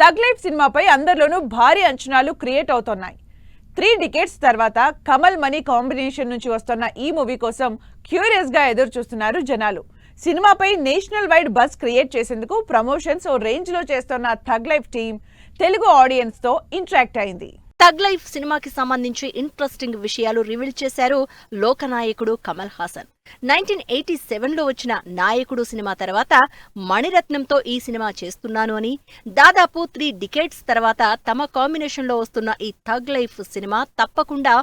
Tug life సినిమాపై అందరిలోనూ భారీ అంచనాలు క్రియేట్ అవుతున్నాయి. 3 డికేడ్స్ తర్వాత కమల్ మనీ కాంబినేషన్ నుంచి వస్తున్న ఈ మూవీ కోసం క్యూరియస్ గా ఎదురు చూస్తున్నారు జనాలు. సినిమాపై నేషనల్ వైడ్ బజ్ క్రియేట్ చేసేందుకు ప్రమోషన్స్ ఓ రేంజ్ లో చేస్తున్న tug life team Telugu audience తో ఇంటరాక్ట్ అయింది. థగ్ లైఫ్ సినిమాకి సంబంధించి ఇంట్రెస్టింగ్ విషయాలు రివీల్ చేశారు లోకనాయకుడు కమల్ హాసన్. 1987లో వచ్చిన నాయకుడు సినిమా తర్వాత మణిరత్నంతో ఈ సినిమా చేస్తున్నాను అని, దాదాపు 3 డికేడ్స్ తర్వాత తమ కాంబినేషన్లో వస్తున్న ఈ థగ్ లైఫ్ సినిమా తప్పకుండా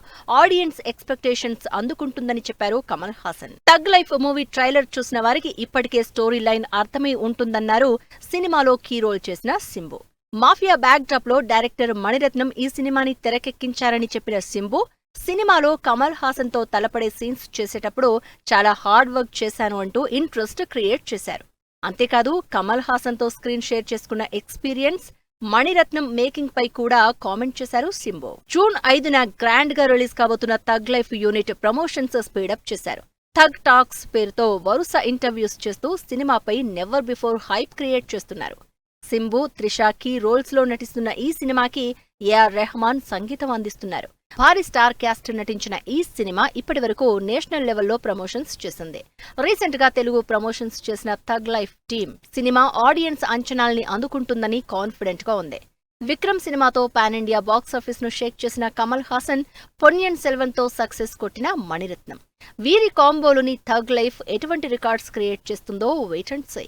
ఆడియన్స్ ఎక్స్పెక్టేషన్స్ అందుకుంటుందని చెప్పారు Kamal Haasan. Tug life movie trailer చూసిన వారికి ఇప్పటికే స్టోరీ లైన్ అర్థమై ఉంటుందన్నారు సినిమాలో కీ రోల్ చేసిన సింబు. మాఫియా బ్యాక్ డ్రాప్ లో డైరెక్టర్ మణిరత్నం ఈ సినిమాని తెరకెక్కించారని చెప్పిన సింబు, సినిమాలో కమల్ హాసన్ తో తలపడే సీన్స్ చేసేటప్పుడు చాలా హార్డ్ వర్క్ చేశాను అంటూ ఇంట్రెస్ట్ క్రియేట్ చేశారు. అంతేకాదు కమల్ హాసన్ తో స్క్రీన్ షేర్ చేసుకున్న ఎక్స్పీరియన్స్, మణిరత్నం మేకింగ్ పై కూడా కామెంట్ చేశారు సింబు. జూన్ 5న గ్రాండ్ గా రిలీజ్ కాబోతున్న Thug Life unit promotions speed up చేశారు. థగ్ టాక్స్ పేరుతో వరుస ఇంటర్వ్యూస్ చేస్తూ సినిమాపై నెవర్ బిఫోర్ హైప్ క్రియేట్ చేస్తున్నారు. సింబు, త్రిష కీ రోల్స్ లో నటిస్తున్న ఈ సినిమాకి ఏఆర్ రెహమాన్ సంగీతం అందిస్తున్నారు. భారీ స్టార్ క్యాస్ట్ నటించిన ఈ సినిమా ఇప్పటివరకు నేషనల్ లెవెల్లో ప్రమోషన్స్ చేసింది. రీసెంట్ గా తెలుగు ప్రమోషన్స్ చేసిన Thug Life team cinema audience అంచనాల్ని అందుకుంటుందని కాన్ఫిడెంట్ గా ఉంది. విక్రమ్ సినిమాతో పాన్ ఇండియా బాక్సాఫీస్ ను షేక్ చేసిన కమల్ హాసన్, పొన్నియిన్ సెల్వన్ తో సక్సెస్ కొట్టిన మణిరత్నం. వీరి కాంబోలోని థగ్ లైఫ్ ఎటువంటి రికార్డ్స్ క్రియేట్ చేస్తుందో వెయిట్ అండ్ సీ.